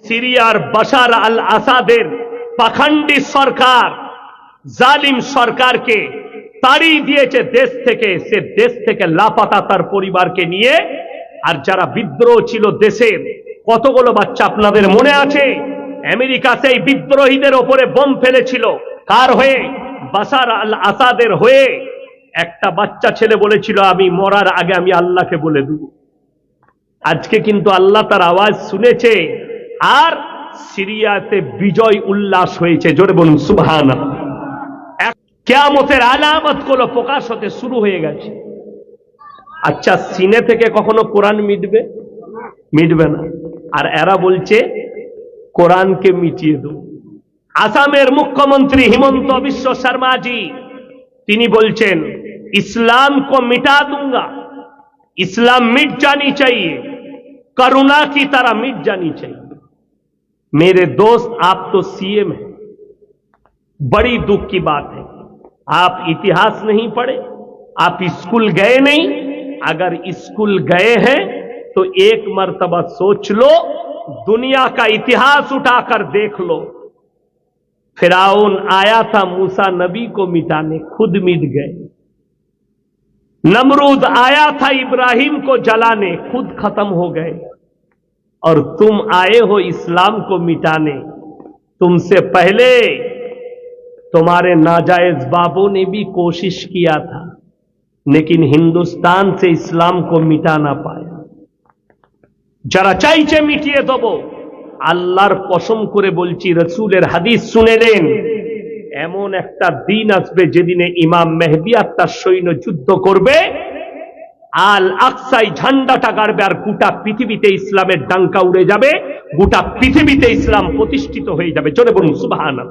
সিরিয়ার বাশার আল আসাদের পাখান্ডি সরকার, জালিম সরকারকে তাড়িয়ে দিয়েছে দেশ থেকে। সে দেশ থেকে লাপাতা তার পরিবারকে নিয়ে। আর যারা বিদ্রোহ ছিল দেশের, কতগুলো বাচ্চা আপনাদের মনে আছে? আমেরিকা সেই বিদ্রোহীদের ওপরে বোম ফেলেছিল। কার হয়ে? বাশার আল আসাদের হয়ে। একটা বাচ্চা ছেলে বলেছিল, আমি মরার আগে আমি আল্লাহকে বলে দেব। আজকে কিন্তু আল্লাহ তার আওয়াজ শুনেছে, আর সিরিয়াতে বিজয় উল্লাস হয়েছে। জোরে বলুন সুবহানাল্লাহ। কিয়ামতের আলামত গুলো প্রকাশ হতে শুরু হয়ে গেছে। আচ্ছা, সিনে থেকে কখনো কোরআন মিটবে? মিটবে না। আর এরা বলছে কোরআনকে মিটিয়ে দেব। আসামের মুখ্যমন্ত্রী হিমন্ত বিশ্ব শর্মাজি তিনি বলছেন, इस्लाम को मिटा दूंगा, इस्लाम मिट जानी चाहिए, करुणा की तरह मिट जानी चाहिए। मेरे दोस्त, आप तो सीएम हैं, बड़ी दुख की बात है। आप इतिहास नहीं पढ़े, आप स्कूल गए नहीं। अगर स्कूल गए हैं तो एक मर्तबा सोच लो, दुनिया का इतिहास उठाकर देख लो। फिरौन आया था मूसा नबी को मिटाने, खुद मिट गए। नमरूद आया था इब्राहिम को जलाने, खुद खत्म हो गए। और तुम आए हो इस्लाम को मिटाने। तुमसे पहले तुम्हारे नाजायज बाबों ने भी कोशिश किया था, लेकिन हिंदुस्तान से इस्लाम को मिटा ना पाया। जरा চাইছে মিটিয়ে দেব। আল্লাহর কসম করে বলছি, রাসূলের হাদিস শুনে নেন, এমন একটা দিন আসবে যেদিনে ইমাম মেহদী আর তার সৈন্য যুদ্ধ করবে, আল আকসায় ঝান্ডাটা গাড়বে, আর গোটা পৃথিবীতে ইসলামের ডাঙ্কা উড়ে যাবে, গোটা পৃথিবীতে ইসলাম প্রতিষ্ঠিত হয়ে যাবে। জোরে বলুন সুবহানাল্লাহ।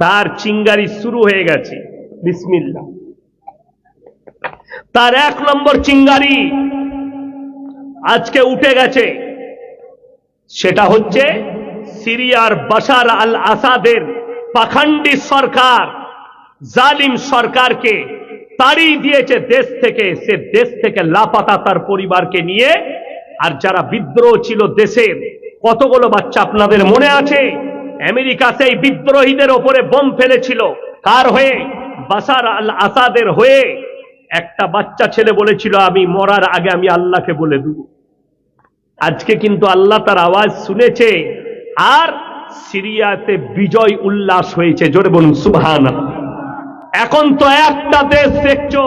তার চিঙ্গারি শুরু হয়ে গেছে। বিসমিল্লাহ। তার এক নম্বর চিঙ্গারি আজকে উঠে গেছে। সেটা হচ্ছে সিরিয়ার বাশার আল আসাদের পাখান্ডি সরকার, জালিম সরকারকে তাড়িয়ে দিয়েছে দেশ থেকে। সে দেশ থেকে লাপাতা তার পরিবারকে নিয়ে। আর যারা বিদ্রোহ ছিল দেশের, কতগুলো বাচ্চা আপনাদের মনে আছে? আমেরিকা সেই বিদ্রোহীদের ওপরে বোম ফেলেছিল। কার হয়ে? বাশার আল আসাদের হয়ে। একটা বাচ্চা ছেলে বলেছিল, আমি মরার আগে আমি আল্লাহকে বলে দেব। আজকে কিন্তু আল্লাহ তার আওয়াজ শুনেছে, আর সিরিয়াতে বিজয় উল্লাস হয়েছে। জোরে বলুন সুবহানাল্লাহ। এখন তো একটা দেশ দেখছো,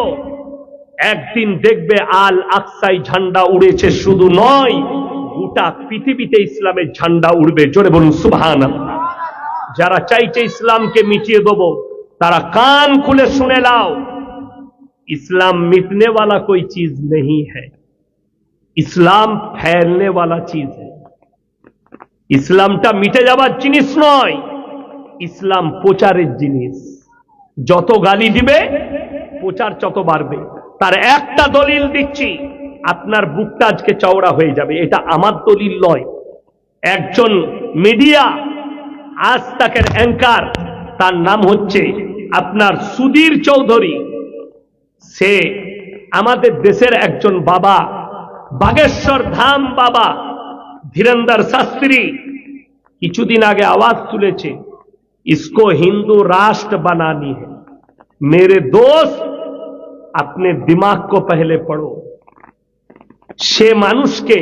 একদিন দেখবে আল আকসায় ঝান্ডা উড়েছে। শুধু নয়, গোটা পৃথিবীতে ইসলামের ঝান্ডা উড়বে। জোরে বলুন সুবহানাল্লাহ। যারা চাইছে ইসলামকে মিটিয়ে দেব, তারা কান খুলে শুনে নাও, इस्लाम मिटने वाला कोई चीज नहीं है, इस्लाम फैलने वाला चीज है। ইসলামটা মিটে যাবার জিনিস নয়, ইসলাম প্রচারের জিনিস। যত গালি দিবে প্রচার তত বাড়বে। তার একটা দলিল দিচ্ছি, আপনার বুকটা আজকে চওড়া হয়ে যাবে। এটা আমার দলিল নয়, একজন মিডিয়া আজ তাকের অ্যাঙ্কার, তার নাম হচ্ছে আপনার সুধীর চৌধুরী। সে আমাদের দেশের একজন বাবা, বাগেশ্বর ধাম বাবা ধীরেন্দ্র শাস্ত্রী কিছুদিন আগে আওয়াজ তুলেছে, इसको हिंदू राष्ट्र बनानी है। मेरे दोस्त, अपने दिमाग को पहले पढ़ो। সে মানুষকে,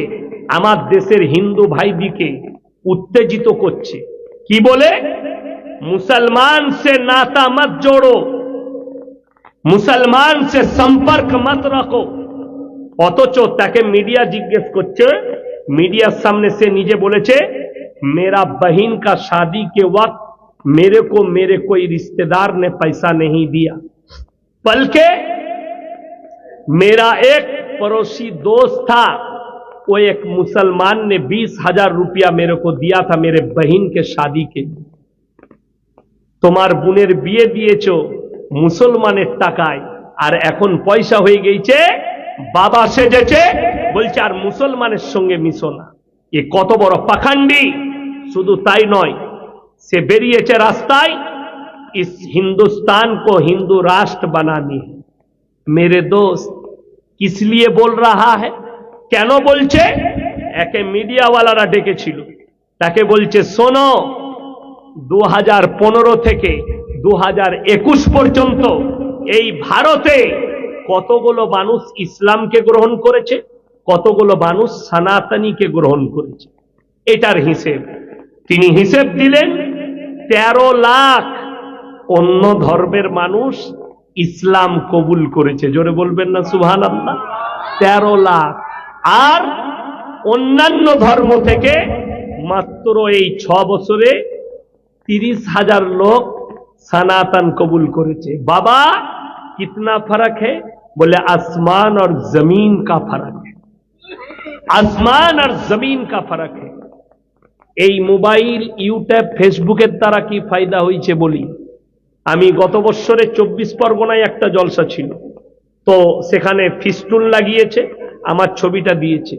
আমার দেশের হিন্দু ভাইদিকে উত্তেজিত করছে। কি বলে? মুসলমান সে নাতা মত জোড়ো, মুসলমান সে সম্পর্ক মত রাখো। অথচ তাকে মিডিয়া জিজ্ঞেস করছে, मीडिया सामने से नीचे बोले छे, मेरा बहन का शादी के वक्त मेरे को मेरे कोई रिश्तेदार ने पैसा नहीं दिया, बल्कि मेरा एक पड़ोसी दोस्त था, वो एक मुसलमान ने 20,000 रुपया मेरे को दिया था मेरे बहन के शादी के लिए। তোমার বোনের বিয়ে দিয়েছো মুসলমানের টাকায়, আর এখন পয়সা হয়ে গেছে, বাবা সেজেছে, বলছে আর মুসলমানের সঙ্গে মিশো না। এ কত বড় পাখান্ডি! শুধু তাই নয়, সে বেরিয়েছে রাস্তায়, इस हिंदुस्तान को हिंदू राष्ट्र बनानी है। मेरे दोस्त, किस लिए बोल रहा है? কেন বলছে? একে মিডিয়াওয়ালারা ডেকেছিল, তাকে বলছে শোনো, 2015 থেকে 2021 পর্যন্ত এই ভারতে কতগুলো মানুষ ইসলামকে গ্রহণ করেছে, কতগুলো মানুষ সনাতনীকে গ্রহণ করেছে, এটার হিসেব তিনি হিসেব দিলেন। 13 লাখ অন্য ধর্মের মানুষ ইসলাম কবুল করেছে, জোরে বলবেন না সুবহানাল্লাহ। 13 লাখ। আর অন্যান্য ধর্ম থেকে মাত্র এই 6 বছরে 30,000 লোক সনাতন কবুল করেছে। বাবা কিতনা फर्क है? बोले आसमान और जमीन का फर्क है, आसमान और जमीन का फर्क है। এই মোবাইল, ইউটিউব, ফেসবুকের দ্বারা কি ফায়দা হয়েছে বলি। আমি গত বছরে 24 পরগনায় একটা জলসা ছিল, তো সেখানে ফিস্টুন লাগিয়েছে, আমার ছবিটা দিয়েছে।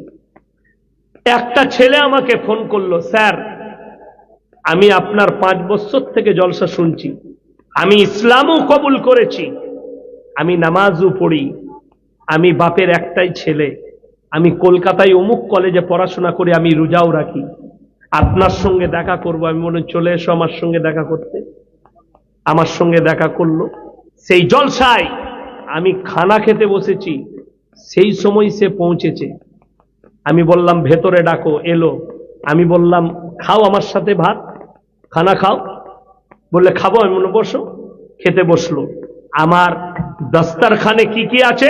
একটা ছেলে আমাকে ফোন করলো, স্যার আমি আপনার 5 বছর থেকে জলসা শুনছি, আমি ইসলামও কবুল করেছি, আমি নামাজও পড়ি, আমি বাপের একটাই ছেলে, আমি কলকাতায় অমুক কলেজে পড়াশোনা করে আমি রোজাও রাখি, আপনার সঙ্গে দেখা করব। আমি মনে চলে এসো আমার সঙ্গে দেখা করতে। আমার সঙ্গে দেখা করলো। সেই জলসায় আমি খানা খেতে বসেছি, সেই সময় সে পৌঁছেছে। আমি বললাম ভেতরে ডাকো, এলো। আমি বললাম খাও আমার সাথে ভাত, খানা খাও। বললে খাবো। আমি বললাম বসো। খেতে বসলো। আমার দস্তরখানে কি কি আছে?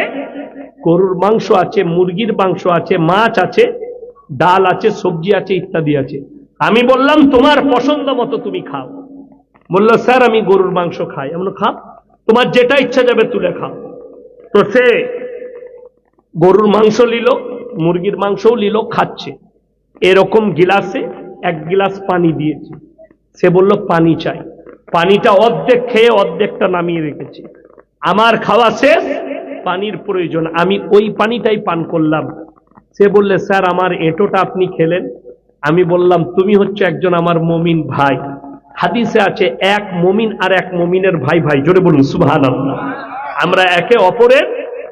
গরুর মাংস আছে, মুরগির মাংস আছে, মাছ আছে, ডাল আছে, সবজি আছে, ইত্যাদি আছে। আমি বললাম তোমার পছন্দ মতো তুমি খাও। বললো স্যার আমি গরুর মাংস খাই। আমি বললাম খাও, তোমার যেটা ইচ্ছা যাবে তুলে খাও। তো সে গরুর মাংস নিল, মুরগির মাংসও নিল, খাচ্ছে। এরকম গিলাসে 1 গিলাস পানি দিয়েছে। সে বলল পানি চাই। পানিটা অর্ধেক খেয়ে অর্ধেকটা নামিয়ে রেখেছে। আমার খাওয়া শেষ, পানির প্রয়োজন, আমি ওই পানিটাই পান করলাম। সে বললে স্যার আমার এঁটোটা আপনি খেলেন। আমি বললাম তুমি হচ্ছে একজন আমার মুমিন ভাই, হাদিসে আছে এক মুমিন আর এক মুমিনের ভাই ভাই, জোরে বলুন সুবহানাল্লাহ। আমরা একে অপরের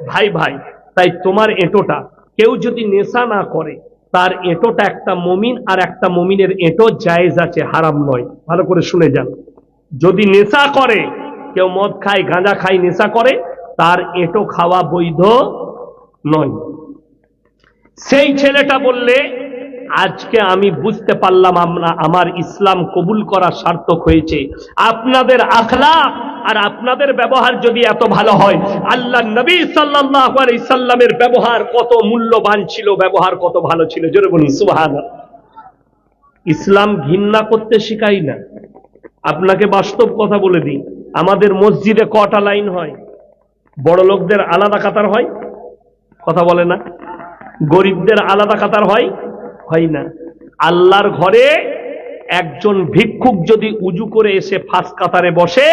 ভাই ভাই, তাই তোমার এঁটোটা কেউ যদি নেশা না করে, তার এঁটোটা একটা মুমিন আর একটা মুমিনের এঁটো জায়েজ আছে, হারাম নয়। ভালো করে শুনে যান। যদি নেশা করে, কেউ মদ খায়, গাঁজা খায়, নেশা করে, তার এঁটো খাওয়া বৈধ নয়। সেই ছেলেটা বললে আজকে আমি বুঝতে পারলাম আমার ইসলাম কবুল করা সার্থক হয়েছে। আপনাদের আখলাক আর আপনাদের ব্যবহার যদি এত ভালো হয়, আল্লাহ নবী সাল্লাল্লাহু আলাইহি সাল্লামের ব্যবহার কত মূল্যবান ছিল, ব্যবহার কত ভালো ছিল, জোরে বলুন সুবহানাল্লাহ। ইসলাম ঘৃণা করতে শিখাই না। আপনাকে বাস্তব কথা বলে দিই, আমাদের মসজিদে কটা লাইন হয়? বড় লোকদের আলাদা কাতার হয়, কথা বলে না। গরিবদের আলাদা কাতার হয়, হয় না। আল্লাহর ঘরে একজন ভিক্ষুক যদি উজু করে এসে ফার্স্ট কাতারে বসে,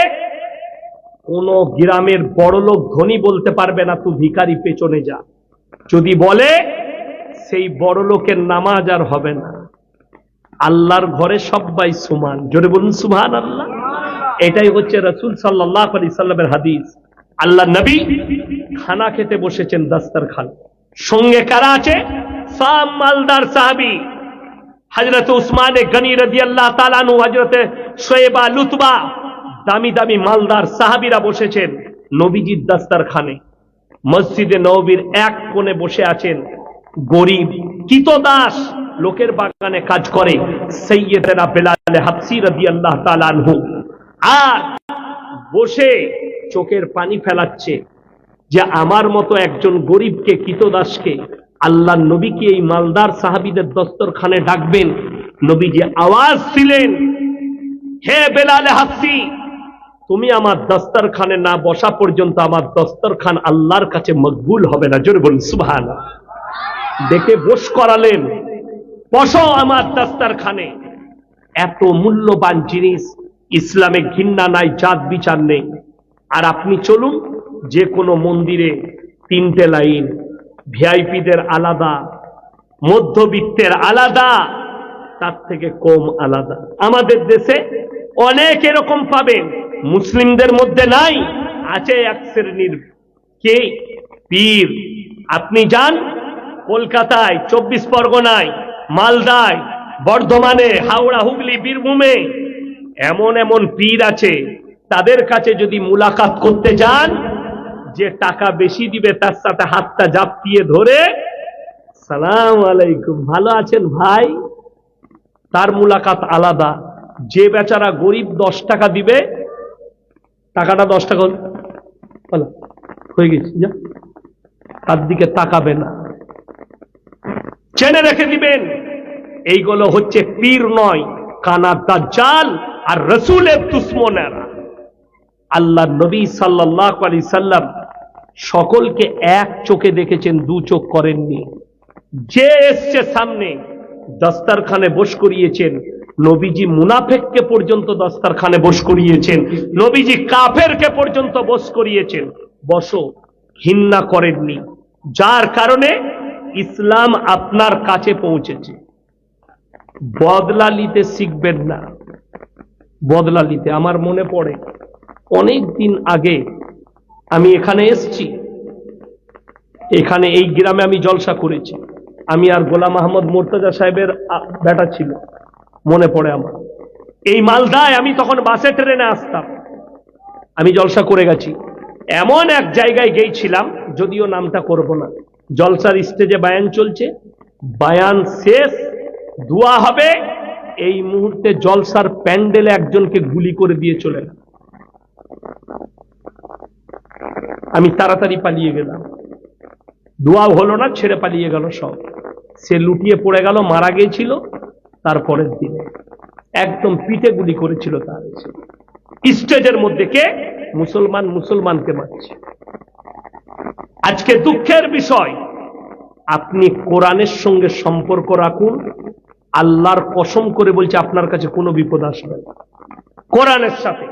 কোন গ্রামের বড় লোক ধনী বলতে পারবে না তুই ভিখারি পেছনে যা। যদি বলে, সেই বড় লোকের নামাজ আর হবে না। আল্লাহর ঘরে সবাই সমান, জোরে বলুন সুবহানাল্লাহ। এটাই হচ্ছে রাসূল সাল্লাল্লাহু আলাইহি সাল্লামের হাদিস। আল্লাহ নবী খানা খেতে বসেছেন, দস্তরখান, সঙ্গে কারা আছে? সাম মালদার সাহাবী, হযরত উসমান গনি রাদিয়াল্লাহু তাআলা আনহু, হযরত শুয়েবা, লুতবা, দামি দামি মালদার সাহাবীরা বসেছেন নবীজির দস্তরখানে। মসজিদে নববীর এক কোণে বসে আছেন গরিব কিতদাস, লোকের বাগানে কাজ করে, সাইয়্যিদনা বেলাল হাবসি রাদিয়াল্লাহু তাআলা আনহু। আর বসে চোখের পানি ফেলাচ্ছে যে আমার মতো একজন গরিবকে, কিতদাসকে আল্লাহ নবী কি এই মালদার সাহাবীদের দস্তরখানে ডাকবেন? নবীজি আওয়াজ দিলেন, হে বেলাল হাবসি, তুমি আমার দস্তরখানে না বসা পর্যন্ত আমার দস্তরখান আল্লাহর কাছে মকবুল হবে না, জোরে বলুন সুবহানাল্লাহ। ডেকে বস করালেন, বসো আমার দস্তরখানে। এত মূল্যবান জিনিস, ইসলামে ঘৃণা নাই, জাত বিচার নেই। আর আপনি চলুন যে কোনো মন্দিরে 3টে লাইন, ভিআইপিদের আলাদা, মধ্যবিত্তের আলাদা, তার থেকে কম আলাদা। আমাদের দেশে অনেক এরকম পাবেন, মুসলিমদের মধ্যে নাই, আছে এক শ্রেণীর কে পীর। আপনি যান কলকাতায়, 24 পরগনায় মালদায়, বর্ধমানে, হাওড়া, হুগলি, বীরভূমে এমন এমন পীর আছে, তাদের কাছে যদি মুলাকাত করতে যান, যে টাকা বেশি দিবে তার সাথে হাতটা জাপটিয়ে ধরে সালাম আলাইকুম, ভালো আছেন ভাই, তার মুলাকাত আলাদা। যে বেচারা গরিব 10 টাকা দিবে, টাকাটা 10 টাকা হয়ে গেছে, যা, তার দিকে তাকাবে না। জেনে রেখে দিবেন, এইগুলো হচ্ছে পীর নয়, কানা দাজ্জাল আর রাসূলের দুশমনেরা। আল্লাহ নবী সাল্লাল্লাহু আলাইহি সাল্লাম সকলকে এক চোখে দেখেছেন, 2 চোখ করেননি। যে এসছে সামনে দস্তরখানে বস করিয়েছেন, নবীজি মুনাফিককে পর্যন্ত দস্তরখানে বস করিয়েছেন, নবীজি কাফেরকে পর্যন্ত বস করিয়েছেন, বসো, ঘৃণা করেননি। যার কারণে ইসলাম আপনার কাছে পৌঁছেছে। বদলা নিতে শিখবেন না, বদলা নিতে। আমার মনে পড়ে অনেক দিন আগে আমি এখানে এসছি, এখানে এই গ্রামে আমি জলসা করেছি। আমি আর গোলাম আহমদ মুর্তজা সাহেবের বেটা ছিল, মনে পড়ে আমার। এই মালদায় আমি তখন বাসে ট্রেনে আসতাম, আমি জলসা করে গেছি। এমন এক জায়গায় গিয়েছিলাম, যদিও নামটা করব না, জলসার স্টেজে বায়ান চলছে, বায়ান শেষ, দোয়া হবে, এই মুহূর্তে জলসার প্যান্ডেলে একজনকে গুলি করে দিয়ে চলে গেল। আমি তাড়াতাড়ি পালিয়ে গেলাম, দোয়া হলো না, ছেড়ে পালিয়ে গেল সব। সে লুটিয়ে পড়ে গেল, মারা গিয়েছিল। তারপরের দিনে একদম পিঠে গুলি করেছিল তার স্টেজের মধ্যে। কে? মুসলমান মুসলমানকে মারছে। আজকে দুঃখের বিষয়, আপনি কোরআনের সঙ্গে সম্পর্ক রাখুন, আল্লাহর কসম করে বলছে আপনার কাছে কোনো বিপদ আসবে না। কোরআনের সাথে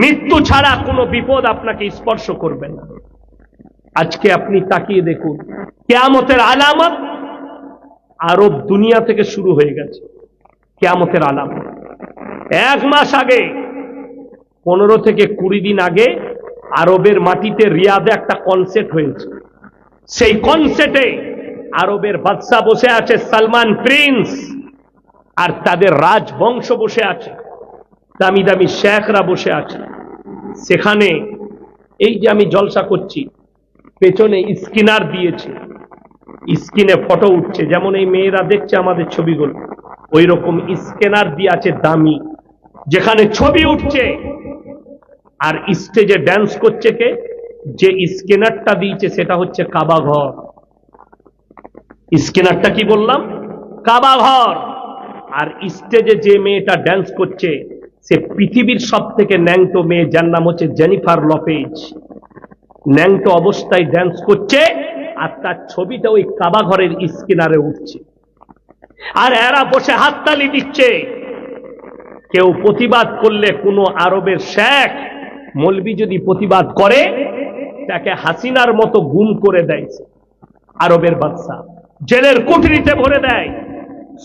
মৃত্যু ছাড়া কোনো বিপদ আপনাকে স্পর্শ করবে না। আজকে আপনি তাকিয়ে দেখুন, কিয়ামতের আলামত আরব দুনিয়া থেকে শুরু হয়ে গেছে। কিয়ামতের আলামত 1 মাস আগে, 15 থেকে 20 দিন আগে আরবের মাটিতে রিয়াদে একটা কনসার্ট হয়েছে। সেই কনসার্টে আরবের বাদশা বসে আছে, সালমান প্রিন্স, আর তাদের রাজবংশ বসে আছে, দামি দামি শেখরা বসে আছে। সেখানে এই যে আমি জলসা করছি, পেছনে স্ক্রিনার দিয়েছে, স্ক্রিনে ফটো উঠছে, যেমন এই মেয়েরা দেখছে আমাদের ছবিগুলো, ওই রকম স্ক্যানার দিয়ে আছে দামি, যেখানে ছবি উঠছে। আর স্টেজে ড্যান্স করছে কে? যে স্ক্যানারটা দিয়েছে সেটা হচ্ছে কাবা ঘর। স্ক্যানারটা কি বললাম? কাবা ঘর। আর স্টেজে যে মেয়েটা ড্যান্স করছে, সে পৃথিবীর সব থেকে ন্যাংটো মেয়ে, যার নাম হচ্ছে জেনিফার লপেজ। ন্যাংটো অবস্থায় ড্যান্স করছে, আর তার ছবিটা ওই কাবা ঘরের স্ক্যানারে উঠছে। আর এরা বসে হাততালি দিচ্ছে। কেউ প্রতিবাদ করলে, কোনো আরবের শেখ মৌলবি যদি প্রতিবাদ করে, তাকে হাসিনার মতো গুম করে দেয় আরবের বাদশা, জেলের কুঠরিতে ভরে দেয়,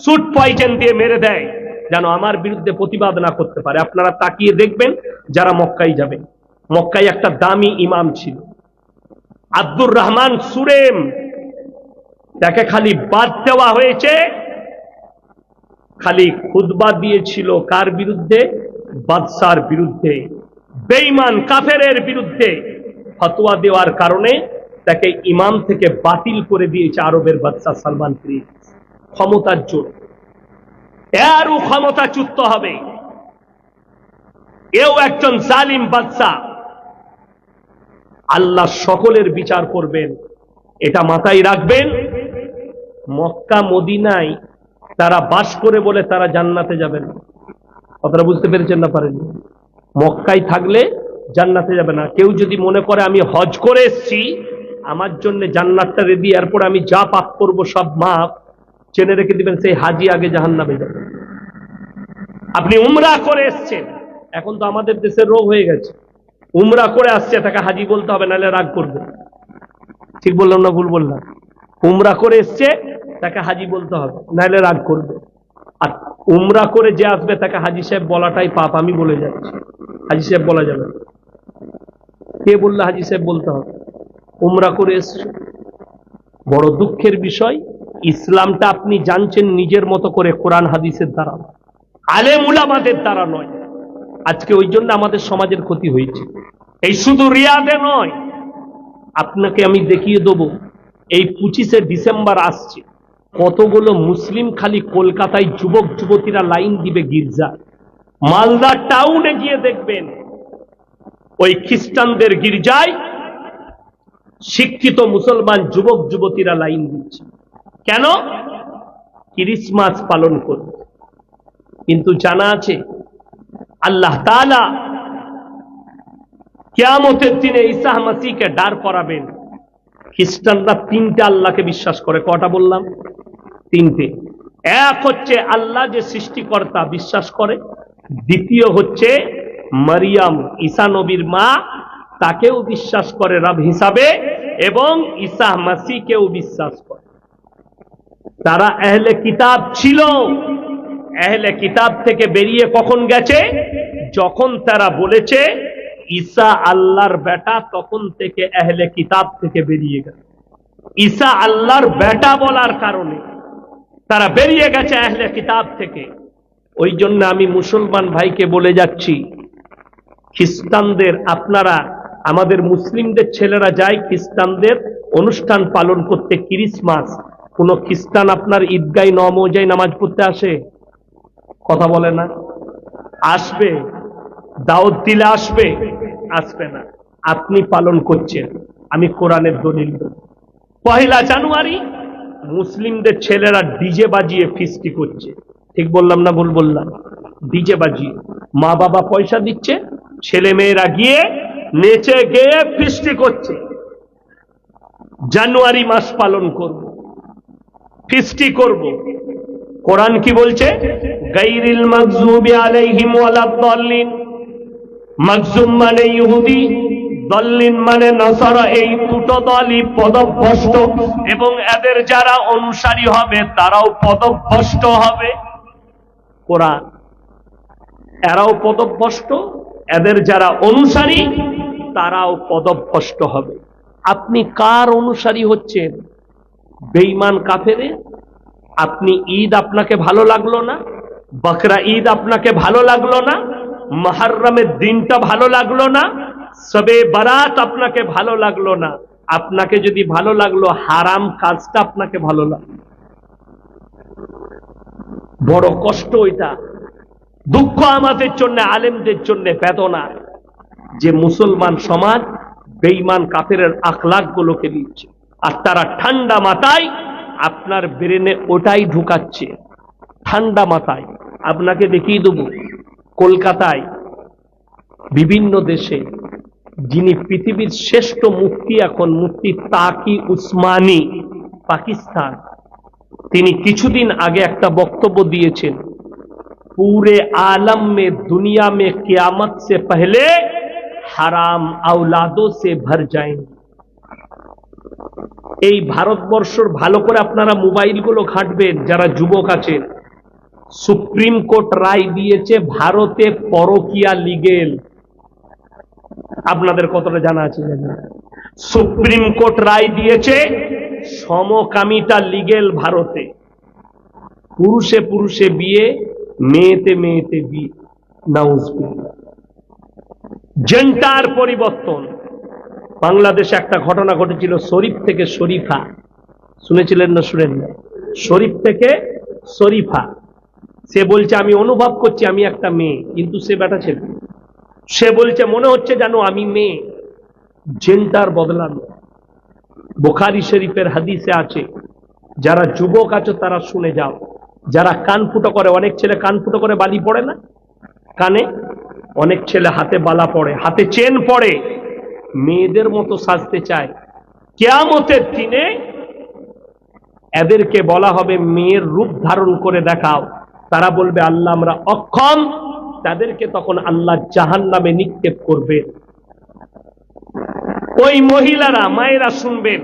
সুট পয়জন দিয়ে মেরে দেয়, যেন আমার বিরুদ্ধে প্রতিবাদ না করতে পারে। আপনারা তাকিয়ে দেখবেন, যারা মক্কায় যাবেন, মক্কায় একটা দামি ইমাম ছিল, আব্দুর রহমান সুরেম, তাকে খালি বাদ দেওয়া হয়েছে, খালি খুতবা দিয়েছিল কার বিরুদ্ধে? বাদশার বিরুদ্ধে, বেঈমান কাফেরের বিরুদ্ধে ফতোয়া দেওয়ার কারণে তাকে ইমাম থেকে বাতিল করে দিয়েছে আরবের বাদশা সালমান প্রিন্স। ক্ষমতার জোর, এরও ক্ষমতাচ্যুত হবে। এও একজন জালিম বাদশা। আল্লাহ সকলের বিচার করবেন, এটা মাথায় রাখবেন। মক্কা মদিনায় তারা বাস করে বলে তারা জান্নাতে যাবেন। কথাটা বুঝতে পেরেছেন না? পারেননি? মক্কায় থাকলে জান্নাতে যাবে না। কেউ যদি মনে করে আমি হজ করে এসছি, আমার জন্য জান্নাতটা রেডি, এরপর আমি যা পাপ করবো সব মাফ, জেনে রেখে দিবেন সেই হাজি আগে জাহান্নামে যাবে। আপনি উমরা করে এসছেন, এখন তো আমাদের দেশের রোগ হয়ে গেছে, উমরা করে আসছে তাকে হাজি বলতে হবে, নাহলে রাগ করবে। ঠিক বললাম না ভুল বললাম? উমরা করে এসছে তাকে হাজি বলতে হবে, নাহলে রাগ করবে। আর উমরা করে যে আসবে তাকে হাজি সাহেব বলাটাই পাপ, আমি বলে যাচ্ছি। হাজি সাহেব বলা যাবে না। কে বললে হাজি সাহেব বলতে হবে? উমরা করে এসছে। বড় দুঃখের বিষয়, ইসলামটা আপনি জানছেন নিজের মতো করে, কোরআন হাদিসের দ্বারা, আলেম উলামাদের দ্বারা নয়। আজকে ওই জন্য আমাদের সমাজের ক্ষতি হয়েছে। এই শুধু রিয়াদে নয়, আপনাকে আমি দেখিয়ে দেবো, এই 25শে ডিসেম্বর আসছে, কতগুলো মুসলিম খালি কলকাতায় যুবক যুবতীরা লাইন দিবে গির্জা। মালদা টাউনে গিয়ে দেখবেন ওই খ্রিস্টানদের গির্জায় শিক্ষিত মুসলমান যুবক যুবতীরা লাইন দিচ্ছে। কেন? ক্রিসমাস পালন করবে। কিন্তু জানা আছে আল্লাহ তাআলা কিয়ামতের দিনে ঈসা মাসীহকে দাঁড় করাবেন। খ্রিস্টানরা তিনটা আল্লাহকে বিশ্বাস করে। কটা বললাম? তিনটে। এক হচ্ছে আল্লাহ যে সৃষ্টিকর্তা বিশ্বাস করে, দ্বিতীয় হচ্ছে মারিয়াম ঈসা নবীর মা, তাকেও বিশ্বাস করে রব হিসাবে, এবং ঈসা মাসীহকেও বিশ্বাস করে। তারা আহলে কিতাব ছিল। আহলে কিতাব থেকে বেরিয়ে কখন গেছে? যখন তারা বলেছে ঈসা আল্লাহর বেটা, তখন থেকে আহলে কিতাব থেকে বেরিয়ে গেছে। ঈসা আল্লাহর বেটা বলার কারণে তারা বেরিয়ে গেছে আহলে কিতাব থেকে। ওই জন্য আমি মুসলমান ভাইকে বলে যাচ্ছি, খ্রিস্টানদের আপনারা, আমাদের মুসলিমদের ছেলেরা যায় খ্রিস্টানদের অনুষ্ঠান পালন করতে, ক্রিসমাস। কোন খ্রিস্টান আপনার ঈদগায় নমজায় নামাজ পড়তে আসে? কথা বলে না? আসবে? দাওয়াত দিলে আসবে? আসবে না। আপনি পালন করছেন, আমি কোরআনের দলিল দেব। 1 জানুয়ারি মুসলিমদের ছেলেরা ডিজে বাজিয়ে ফিস্টি করছে। ঠিক বললাম না ভুল বললাম? ডিজে বাজিয়ে, মা বাবা পয়সা দিচ্ছে, ছেলে মেয়েরা গিয়ে নেচে গেয়ে ফিস্টি করছে। জানুয়ারি মাস পালন করব, ফিস্টি করব। কোরআন কি বলছে? গায়রিল মাগযুবি আলাইহিম ওয়ালাদ-দাল্লিন। মাগযুম মানে ইহুদি, দল্লিন মানে নাসারা। এই দুটো দলই পদভ্রষ্ট, এবং এদের যারা অনুসারী হবে তারাও পদভ্রষ্ট হবে। কোরআন, এরাও পদভ্রষ্ট, এদের যারা অনুসারী তারাও পদভ্রষ্ট হবে। আপনি কার অনুসারী হচ্ছেন? বেঈমান কাফেরের। আপনি ঈদ আপনাকে ভালো লাগলো না, বকরা ঈদ আপনাকে ভালো লাগলো না, মুহররমের দিনটা ভালো লাগলো না, শবে বারাত আপনাকে ভালো লাগলো না। আপনাকে যদি ভালো লাগলো, হারাম কাজটা আপনাকে ভালো লাগলো। বড় কষ্ট এটা, দুঃখ আমাদের জন্য, আলেমদের জন্য বেদনা, যে মুসলমান সমাজ বেঈমান কাফেরের আখলাক গুলোকে দিচ্ছে, আর তারা ঠান্ডা মাথায় আপনার ব্রেনে ওটাই ঢুকাচ্ছে। ঠান্ডা মাথায় আপনাকে দেখিয়ে দেব, কলকাতায় বিভিন্ন দেশে যিনি পৃথিবীর শ্রেষ্ঠ মুফতি, এখন মুফতি তাকি উসমানী, পাকিস্তান, তিনি কিছুদিন আগে একটা বক্তব্য দিয়েছেন, पूरे आलम में दुनिया में कियामत से पहले হারাম আওলাদো সে ভর जाएंगे। এই ভারতবর্ষের ভালো করে আপনারা মোবাইলগুলো ঘাঁটবেন, যারা যুবক আছেন। সুপ্রিম কোর্ট রায় দিয়েছে ভারতে পরকিয়া লিগেল। আপনাদের কতটা জানা আছে জানি না। সুপ্রিম কোর্ট রায় দিয়েছে সমকামিতা লিগেল ভারতে। পুরুষে পুরুষে বিয়ে, মেয়েতে মেয়েতে বিয়ে। নাউজুবিল্লাহ। জেন্ডার পরিবর্তন। বাংলাদেশে একটা ঘটনা ঘটেছিল, শরীফ থেকে শরীফা, শুনেছিলেন না শুনেন না? শরীফ থেকে শরীফা, সে বলছে আমি অনুভব করছি আমি একটা মেয়ে, কিন্তু সে বেটা ছেলে। সে বলছে মনে হচ্ছে জানো আমি মেয়ে। জেন্ডার বদলানো। বুখারী শরীফের হাদিসে আছে, যারা যুবক আছো তারা শুনে যাও, যারা কান ফুটো করে, অনেক ছেলে কান ফুটো করে বালি পড়ে না কানে, অনেক ছেলে হাতে বালা পড়ে, হাতে চেন পড়ে, মেয়েদের মতো সাজতে চায়। কিয়ামতের দিনে এদেরকে বলা হবে মেয়ের রূপ ধারণ করে দেখাও। তারা বলবে আল্লাহ আমরা অক্ষম। তাদেরকে তখন আল্লাহ জাহান্নামে নিক্ষেপ করবে। ওই মহিলারা, মায়েরা শুনবেন,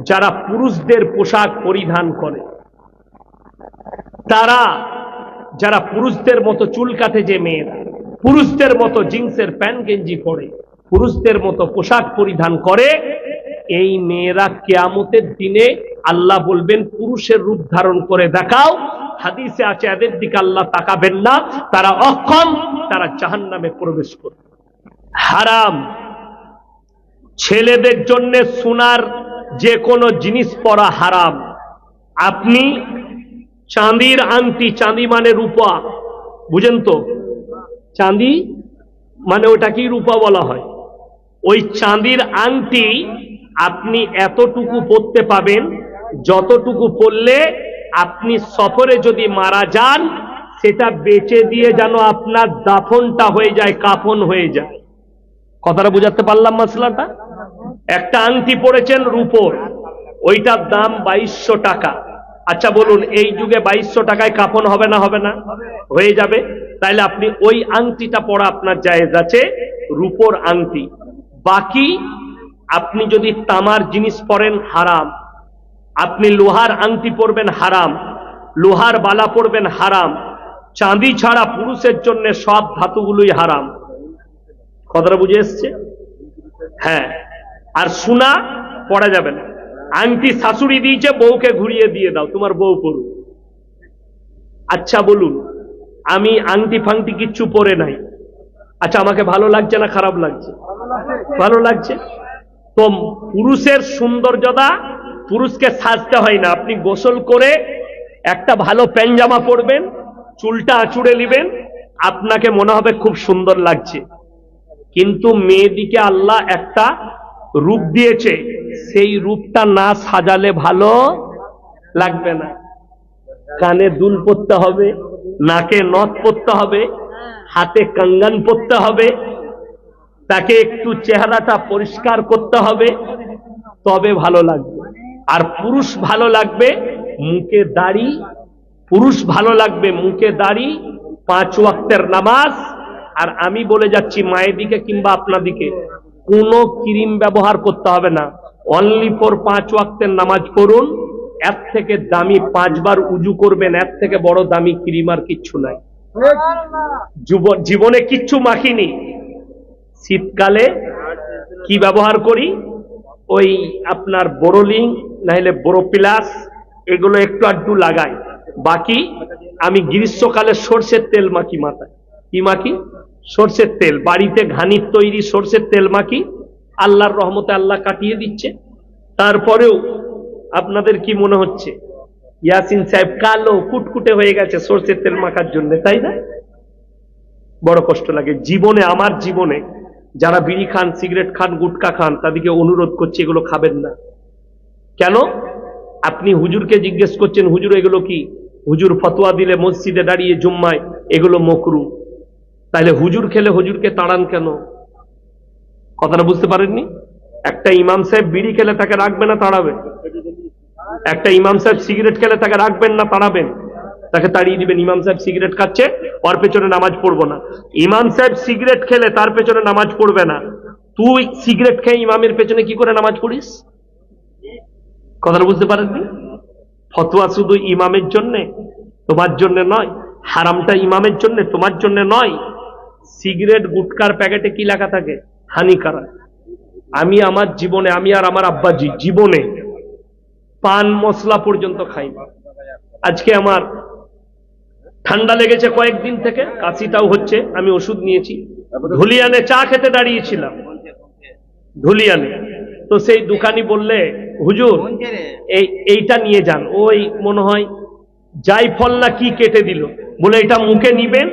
যারা পুরুষদের পোশাক পরিধান করে, তারা যারা পুরুষদের মতো চুল কাটে, যে মেয়েরা পুরুষদের মতো জিন্সের প্যান্ট গেঞ্জি পরে, পুরুষদের মতো পোশাক পরিধান করে, এই মেয়েরা কিয়ামতের দিনে আল্লাহ বলবেন পুরুষের রূপ ধারণ করে দেখাও। হাদিসে আছে এদের দিকে আল্লাহ তাকাবেন না, তারা অক্ষম, তারা জাহান্নামে প্রবেশ করবে। হারাম। ছেলেদের জন্য সোনার যে কোনো জিনিস পরা হারাম। আপনি চাঁদির আংটি, চাঁদি মানে রূপা, বুঝেন তো? চাঁদি মানে ওটা কি রূপা বলা হয়। ওই চাঁদির আংটি আপনি এতটুকু পরতে পাবেন যতটুকু পরলে আপনি সফরে যদি মারা যান সেটা বেচে দিয়ে যেন আপনার দাফনটা হয়ে যায়, কাফন হয়ে যায়। কথাটা বুঝাতে পারলাম মাসলাটা? একটা আংটি পরেছেন রূপোর, ওইটার দাম 2200 টাকা। আচ্ছা বলুন, এই যুগে 2200 টাকায় কাফন হবে না? হবে না? হয়ে যাবে। তাইলে আপনি ওই আংটিটা পরা আপনার জায়েজ আছে, রূপোর আংটি। বাকি আপনি যদি তামার জিনিস পরেন হারাম, আপনি লোহার আংটি পরবেন হারাম, লোহার বালা পরবেন হারাম। চাঁদি ছাড়া পুরুষের জন্য সব ধাতুগুলোই হারাম। কথাটা বুঝে এসছে? হ্যাঁ। আর সোনা পরা যাবে না। আংটি শাশুড়ি দিয়েছে, বউকে ঘুরিয়ে দিয়ে দাও, তোমার বউ পড়ুক। আচ্ছা বলুন, আমি আংটি ফাংটি কিচ্ছু পরে নাই, আচ্ছা আমাকে ভালো লাগছে না খারাপ লাগছে? ভালো লাগছে। তো পুরুষের সৌন্দর্যতা, পুরুষকে সাজতে হয় না। আপনি গোসল করে একটা ভালো প্যান্ট-জামা পরবেন, চুলটা আঁচুড়ে নেবেন, আপনাকে মনে হবে খুব সুন্দর লাগছে। কিন্তু মেয়েদিকে আল্লাহ একটা রূপ দিয়েছে, সেই রূপটা না সাজালে ভালো লাগবে না। কানে দুল পরতে হবে, নাকে নথ পরতে হবে, হাতে কঙ্গন পরতে হবে, তাকে একটু চেহারাটা পরিষ্কার করতে হবে, তবে ভালো লাগবে। আর পুরুষ ভালো লাগবে মুখে দাড়ি, পুরুষ ভালো লাগবে মুখে দাড়ি, 5 ওয়াক্তের নামাজ। আর আমি বলে যাচ্ছি মায়েদিকে কিংবা আপনাদিকে, কোনো ক্রিম ব্যবহার করতে হবে না, অনলি ফর 5 ওয়াক্তের নামাজ পড়ুন। এর থেকে দামি 5 বার উজু করবেন, এর থেকে বড় দামি ক্রিম আর কিচ্ছু নাই। জীবনে কিচ্ছু মাখিনি। শীতকালে কি ব্যবহার করি? ওই আপনার বোরোলিং নাহলে বোরোপ্লাস, এগুলো একটু আধটু লাগাই। বাকি আমি গ্রীষ্মকালে সর্ষের তেল মাখি মাথায়। কি মাখি? সর্ষের তেল। বাড়িতে ঘানির তৈরি সর্ষের তেল মাখি। আল্লাহর রহমতে আল্লাহ কাটিয়ে দিচ্ছে। তারপরেও আপনাদের কি মনে হচ্ছে ইয়াসিন সাহেব কালো কুটকুটে হয়ে গেছে সর্ষের তেল মাখার জন্য, তাই না? বড় কষ্ট লাগে। জীবনে, আমার জীবনে যারা বিড়ি খান, সিগারেট খান, গুটকা খান, তাদেরকে অনুরোধ করছে এগুলো খাবেন না। কেন? আপনি হুজুরকে জিজ্ঞেস করছেন হুজুর এগুলো কি? হুজুর ফতোয়া দিলে মসজিদে দাঁড়িয়ে জুম্মায় এগুলো মকরু। তাহলে হুজুর খেলে হুজুরকে তাড়ান কেন? কথাটা বুঝতে পারেননি? একটা ইমাম সাহেব বিড়ি খেলে তাকে রাখবে না তাড়াবে? একটা ইমাম সাহেব সিগারেট খেলে তাকে রাখবেন না তাড়াবেন? তাকে তাড়িয়ে দিবেন। ইমাম সাহেব সিগারেট খাচ্ছে, ওর পেছনে নামাজ পড়বো না। ইমাম সাহেব সিগারেট খেলে তার পেছনে নামাজ পড়বে না, তুই সিগারেট খেয়ে ইমামের পেছনে কি করে নামাজ পড়িস? কথাটা বুঝতে পারেননি? ফতোয়া শুধু ইমামের জন্য, তোমার জন্য নয়। হারামটা ইমামের জন্য, তোমার জন্য নয়। সিগারেট গুটকার প্যাকেটে কি লেখা থাকে? হানিকারক। আমি আমার জীবনে, আমি আর আমার আব্বাজি জীবনে পান মশলা পর্যন্ত খাই না। আজকে আমার ঠান্ডা লেগেছে কয়েকদিন থেকে, কাশিটাও হচ্ছে, আমি ওষুধ নিয়েছি। ধুলিয়ানে চা খেতে দাঁড়িয়েছিলাম, ধুলিয়ানে। তো সেই দোকানি বললে হুজুর এইটা নিয়ে যান, ওই মনে হয় জায়ফল না কি কেটে দিল, বলে এটা মুখে নিবেন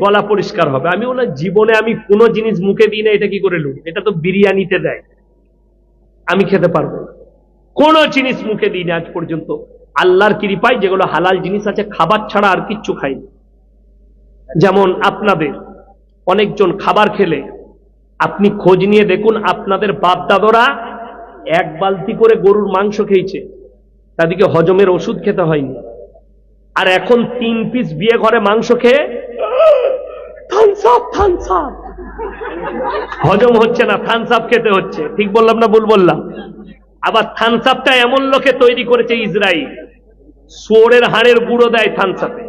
গলা পরিষ্কার হবে। আমি বললাম জীবনে আমি কোনো জিনিস মুখে দিই না, এটা কি করে লুক? এটা তো বিরিয়ানিতে দেয়, আমি খেতে পারবো না। কোন জিনিস মুখে দিই না আজ পর্যন্ত। আল্লাহর কৃপায় যেগুলো হালাল জিনিস আছে খাবার ছাড়া আর কিচ্ছু খাই না। যেমন আপনাদের অনেকজন খাবার খেলে আপনি খোঁজ নিয়ে দেখুন, আপনাদের বাপ দাদরা 1 বালতি করে গরুর মাংস খেয়েছে, তাদেরকে হজমের ওষুধ খেতে হয়নি। আর এখন 3 পিস বিয়ে ঘরে মাংস খেয়ে থামস আপ হজম হচ্ছে না, থামস আপ খেতে হচ্ছে। ঠিক বললাম না ভুল বললাম? আবার থামস আপটা এমন লোকে তৈরি করেছে ইসরায়েল, শুয়োরের হাড়ের গুঁড়ো দেয় থামস আপে,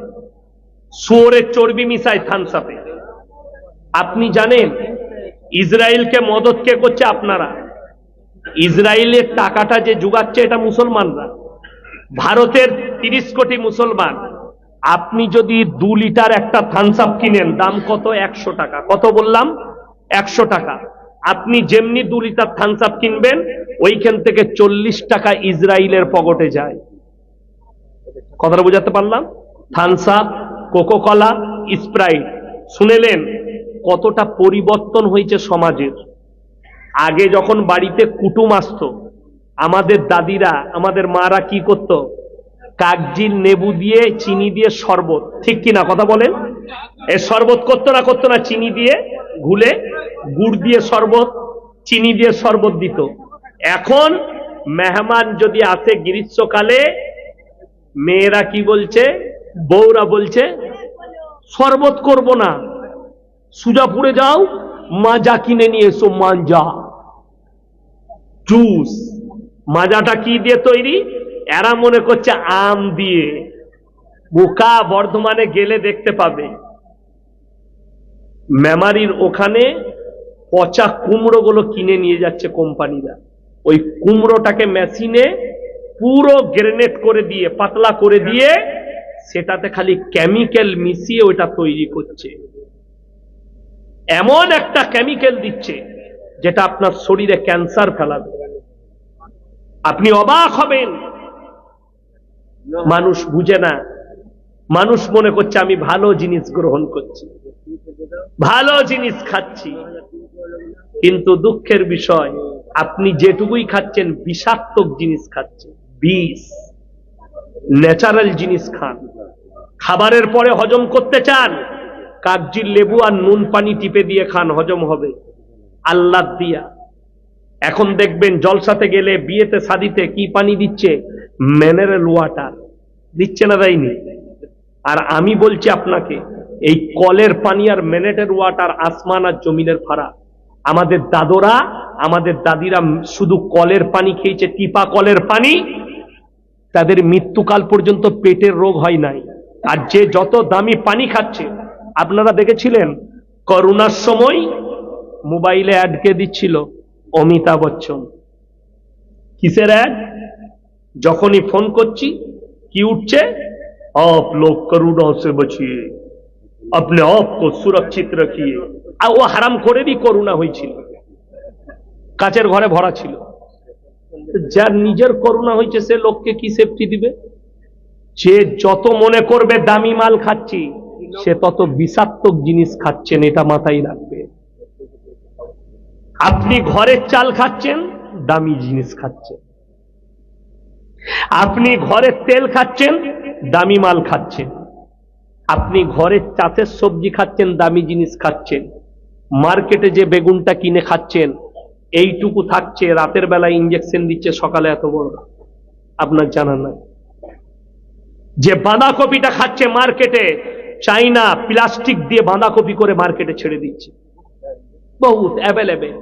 শুয়োরের চর্বি মিশায় থামস আপে। আপনি জানেন ইসরায়েলকে মদত কে করছে? আপনারা। ইসরায়েলের টাকাটা যে জুগাচ্ছে এটা মুসলমানরা। ভারতের 30 কোটি মুসলমান, আপনি যদি 2 লিটার একটা থামস আপ কিনেন, দাম কত? 100 টাকা। কত বললাম? 100 টাকা। আপনি যেমনি 2 লিটার থামস আপ কিনবেন, ওইখান থেকে 40 টাকা ইসরায়েলের পকেটে যায়। কথাটা বোঝাতে পারলাম? থামস আপ, কোকো কলা, স্প্রাইট। শুনেলেন কতটা পরিবর্তন হয়েছে সমাজের। আগে যখন বাড়িতে কুটুম আসতো, আমাদের দাদিরা, আমাদের মারা কি করত? কাগজির লেবু দিয়ে, চিনি দিয়ে শরবত, ঠিক কিনা কথা বলেন? এ শরবত করতো না? করতো না? চিনি দিয়ে ঘুলে, গুড় দিয়ে শরবত, চিনি দিয়ে শরবত দিত। এখন মেহমান যদি আসে গ্রীষ্মকালে, মেয়েরা কি বলছে, বউরা বলছে শরবত করব না, সুজাপুরে যাও, মাজা কিনে নিয়ে এসো, মাজা জুস। মাজাটা কি দিয়ে তৈরি? এরা মনে করছে আম দিয়ে। বোকা, বর্ধমানে গেলে দেখতে পাবে মেমারির ওখানে পচা কুমড়ো গুলো কিনে নিয়ে যাচ্ছে কোম্পানিরা। ওই কুমড়োটাকে মেশিনে পুরো গ্রেনেড করে দিয়ে, পাতলা করে দিয়ে, সেটাতে খালি কেমিক্যাল মিশিয়ে ওইটা তৈরি করছে। এমন একটা কেমিক্যাল দিচ্ছে যেটা আপনার শরীরে ক্যান্সার ফেলাবে। আপনি অবাক হবেন। মানুষ বুঝে না। মানুষ মনে করছে আমি ভালো জিনিস গ্রহণ করছি, ভালো জিনিস খাচ্ছি, কিন্তু দুঃখের বিষয় আপনি যেটুকুই খাচ্ছেন বিষাক্তক জিনিস খাচ্ছেন। বিষ। ন্যাচারাল জিনিস খান। খাবারের পরে হজম করতে চান, কাগজির লেবু আর নুন পানি টিপে দিয়ে খান, হজম হবে আল্লাহ দিয়া। এখন দেখবেন জলসাতে গেলে, বিয়েতে শাদিতে কি পানি দিচ্ছে? মিনারেল ওয়াটার দিচ্ছে না, দেয়নি? আর আমি বলছি আপনাকে, এই কলের পানি আর মিনারেল ওয়াটার আসমান আর জমিনের ফারাক। আমাদের দাদরা, আমাদের দাদিরা শুধু কলের পানি খেয়েছে, টিপা কলের পানি, তাদের মৃত্যুকাল পর্যন্ত পেটের রোগ হয় নাই। আর যে যত দামি পানি খাচ্ছে, আপনারা দেখেছিলেন করোনার সময় মোবাইলে অ্যাড কে দিচ্ছিল? অমিতাভ বচ্চন। কিসের অ্যাড? যখনই ফোন করছি কি উঠছে? आप लोग करुणा से बचिए, अपने आप को सुरक्षित रखिए। আর ও হারাম করেরই করোনা হয়েছিল, কাচের ঘরে ভরা ছিল। যার নিজের করোনা হয়েছে সে লোককে কি সেফটি দিবে? যে যত মনে করবে দামি মাল খাচ্ছি, সে তত বিষাক্তক জিনিস খাচ্ছেন, এটা মাথায় রাখবে। আপনি ঘরের চাল খাচ্ছেন, দামি জিনিস খাচ্ছেন। আপনি ঘরের তেল খাচ্ছেন, দামি মাল খাচ্ছেন। আপনি ঘরের চাষের সবজি খাচ্ছেন, দামি জিনিস খাচ্ছেন। মার্কেটে যে বেগুনটা কিনে খাচ্ছেন, এইটুকু থাকছে, রাতের বেলায় ইঞ্জেকশন দিচ্ছে, সকালে এত বড়, আপনার জানা নাই। যে বাঁধাকপিটা খাচ্ছে মার্কেটে, চাইনা প্লাস্টিক দিয়ে বাঁধাকপি করে মার্কেটে ছেড়ে দিচ্ছে, বহুত অ্যাভেলেবেল,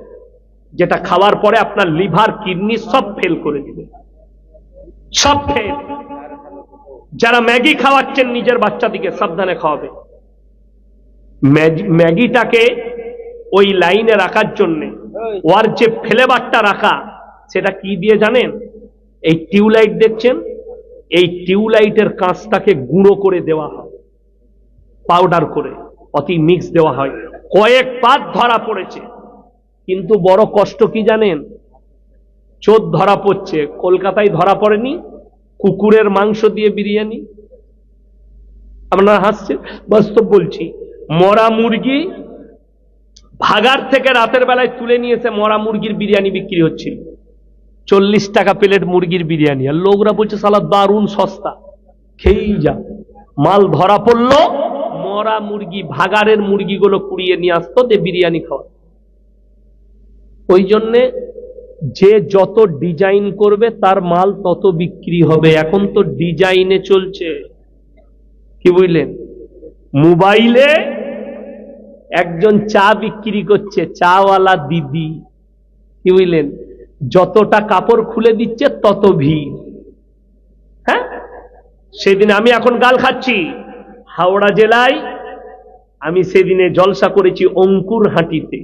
যেটা খাওয়ার পরে আপনার লিভার, কিডনি সব ফেল করে দিবে, সব ফেল। যারা ম্যাগি খাওয়াচ্ছেন নিজের বাচ্চাদিকে, সাবধানে খাওয়াবে। ম্যাগিটাকে ওই লাইনে রাখার জন্য ওর যে ফ্লেভারটা রাখা, সেটা কি দিয়ে জানেন? এই টিউবলাইট দেখছেন, এই টিউবলাইটের কাঁচটাকে গুঁড়ো করে দেওয়া হয়, পাউডার করে অতি মিক্স দেওয়া হয়। কয়েক পাত ধরা পড়েছে, কিন্তু বড় কষ্ট কি জানেন? চোর ধরা পড়ছে। কলকাতায় ধরা পড়েনি কুকুরের মাংস দিয়ে বিরিয়ানি? আপনারা হাসছেন, বাস্তব বলছি। মরা মুরগি ভাগার থেকে রাতের বেলায় তুলে নিয়ে এসে মরা মুরগির বিরিয়ানি বিক্রি হচ্ছিল, 40 টাকা প্লেট মুরগির বিরিয়ানি। আর লোকরা বলছে সালা দারুণ সস্তা, খেয়েই যা। মাল ধরা পড়লো, মরা মুরগি, ভাগারের মুরগিগুলো কুড়িয়ে নিয়ে আসতো, যে বিরিয়ানি খাওয়া। ওই জন্যে যে যত ডিজাইন করবে তার মাল তত বিক্রি হবে। এখন তো ডিজাইনে চলছে, কি বুঝলেন? মোবাইলে একজন চা বিক্রি করছে, চাওয়ালা দিদি, কি বুঝলেন? যতটা কাপড় খুলে দিচ্ছে তত ভিড়। হ্যাঁ, সেদিন আমি এখন গাল খাচ্ছি, হাওড়া জেলায় আমি সেদিনে জলসা করেছি অঙ্কুরহাটিতে।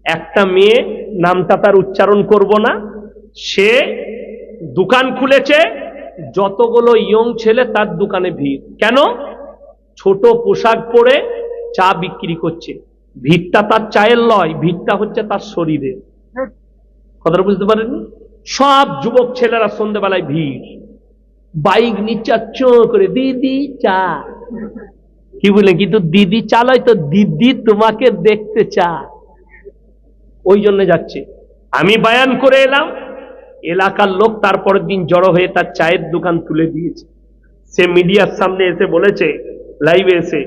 একটা মেয়ে, নামটা তার উচ্চারণ করব না, সে দোকান খুলেছে, যতগুলো ইয়ং ছেলে তার দোকানে ভিড়। কেন? ছোট পোশাক পরে চা বিক্রি করছে। ভিড়টা তার চায়ের লয়, ভিড়টা হচ্ছে তার শরীরে। কথাটা বুঝতে পারেননি? সব যুবক ছেলেরা সন্ধ্যেবেলায় ভিড়, বাইক নিচা চো করে দিদি চা, কি বলে, কিন্তু দিদি চালায় তো দিদি তোমাকে দেখতে চা, ওই জন্য যাচ্ছে। আমি বায়ান করে এলাম, এলাকার লোক তারপরের দিন জড়ো হয়ে তার চায়ের দোকান তুলে দিয়েছে। সে মিডিয়ার সামনে এসে বলেছে, লাইভে এসে,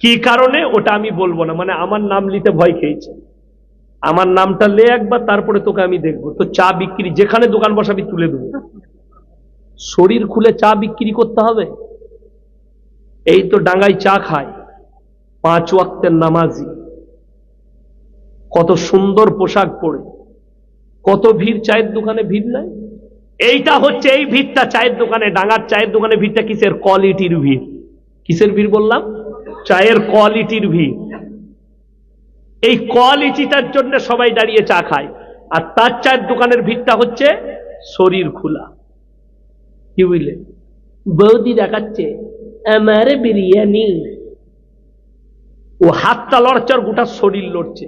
কি কারণে ওটা আমি বলবো না, মানে আমার নাম নিতে ভয় খেয়েছে। আমার নামটা লে একবার, তারপরে তোকে আমি দেখবো। তো চা বিক্রি যেখানে দোকান বসাবি তুলে দেবো। শরীর খুলে চা বিক্রি করতে হবে? এই তো ডাঙ্গায় চা খায়, 5 ওয়াক্তের নামাজি, কত সুন্দর পোশাক পরে, কত ভিড় চায়ের দোকানে, ভিড় নাই? এইটা হচ্ছে এই ভিড়টা চায়ের দোকানে, ডাঙ্গার চায়ের দোকানে ভিড়টা কিসের? কোয়ালিটির ভিড়। কিসের ভিড় বললাম? চায়ের কোয়ালিটির ভিড়। এই কোয়ালিটিটার জন্য সবাই দাঁড়িয়ে চা খায়। আর তার চায়ের দোকানের ভিড়টা হচ্ছে শরীর খোলা। কি বুঝলে? বৌদি দেখাচ্ছে আমার বিরিয়ানি, ও হাতটা লড়ছে আর গোটা শরীর লড়ছে।